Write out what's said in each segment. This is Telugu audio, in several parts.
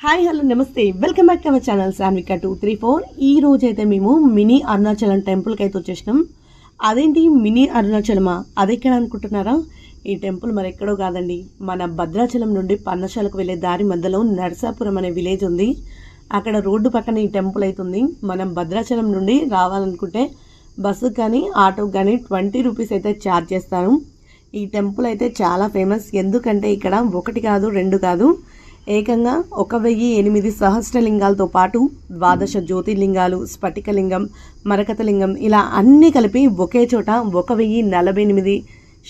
హాయ్ హలో నమస్తే welcome back to our channel Sanvika 234. ఈ రోజు అయితే మేము మినీ అరుణాచలం టెంపుల్కి అయితే వచ్చేసినాం. అదేంటి మినీ అరుణాచలమా, అది ఎక్కడ అనుకుంటున్నారా? ఈ టెంపుల్ మరి ఎక్కడో కాదండి, మన భద్రాచలం నుండి పర్ణశాలకు వెళ్ళే దారి మధ్యలో నరసాపురం అనే విలేజ్ ఉంది. అక్కడ రోడ్డు పక్కన ఈ టెంపుల్ అవుతుంది. మనం భద్రాచలం నుండి రావాలనుకుంటే బస్సుకు కానీ ఆటోకి కానీ 20 రూపీస్ అయితే ఛార్జ్ చేస్తాను. ఈ టెంపుల్ అయితే చాలా ఫేమస్. ఎందుకంటే ఇక్కడ ఒకటి కాదు రెండు కాదు, ఏకంగా 1008 సహస్రలింగాలతో పాటు 12 జ్యోతిర్లింగాలు, స్ఫటికలింగం, మరకతలింగం ఇలా అన్నీ కలిపి ఒకే చోట 1048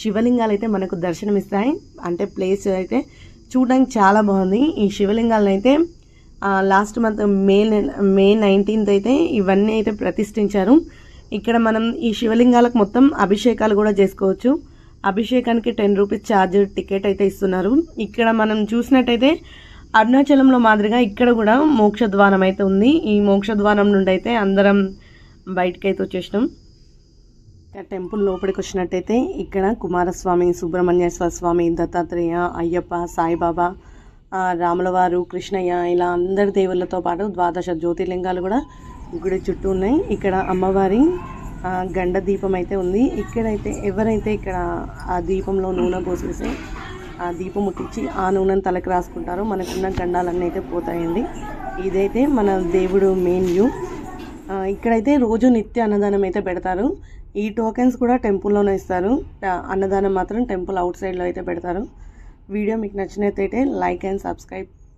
శివలింగాలు అయితే మనకు దర్శనమిస్తాయి. అంటే ప్లేస్ అయితే చూడడానికి చాలా బాగుంది. ఈ శివలింగాలను అయితే లాస్ట్ మంత్ మే 19th అయితే ఇవన్నీ అయితే ప్రతిష్ఠించారు. ఇక్కడ మనం ఈ శివలింగాలకు మొత్తం అభిషేకాలు కూడా చేసుకోవచ్చు. అభిషేకానికి 10 రూపీస్ ఛార్జ్ టికెట్ అయితే ఇస్తున్నారు. ఇక్కడ మనం చూసినట్టయితే అరుణాచలంలో మాదిరిగా ఇక్కడ కూడా మోక్ష ద్వారం అయితే ఉంది. ఈ మోక్ష ద్వారం నుండి అయితే అందరం బయటకు అయితే వచ్చేసినాం. టెంపుల్ లోపలికి వచ్చినట్టయితే ఇక్కడ కుమారస్వామి, సుబ్రహ్మణ్యేశ్వర స్వామి, దత్తాత్రేయ, అయ్యప్ప, సాయిబాబా, రాములవారు, కృష్ణయ్య ఇలా అందరి దేవుళ్ళతో పాటు 12 జ్యోతిర్లింగాలు కూడా గుడి చుట్టూ ఉన్నాయి. ఇక్కడ అమ్మవారి గండ దీపం అయితే ఉంది. ఇక్కడైతే ఎవరైతే ఇక్కడ ఆ దీపంలో నూనె పోసేసి ఆ దీపం ముట్టించి ఆ నూనెను తలకి రాసుకుంటారో మనకున్న గండాలన్నీ అయితే పోతాయండి. ఇదైతే మన దేవుడు మెయిన్ వ్యూ. ఇక్కడైతే రోజు నిత్య అన్నదానం అయితే పెడతారు. ఈ టోకెన్స్ కూడా టెంపుల్లోనే ఇస్తారు. అన్నదానం మాత్రం టెంపుల్ అవుట్ సైడ్లో అయితే పెడతారు. వీడియో మీకు నచ్చినట్లయితే లైక్ అండ్ సబ్స్క్రైబ్.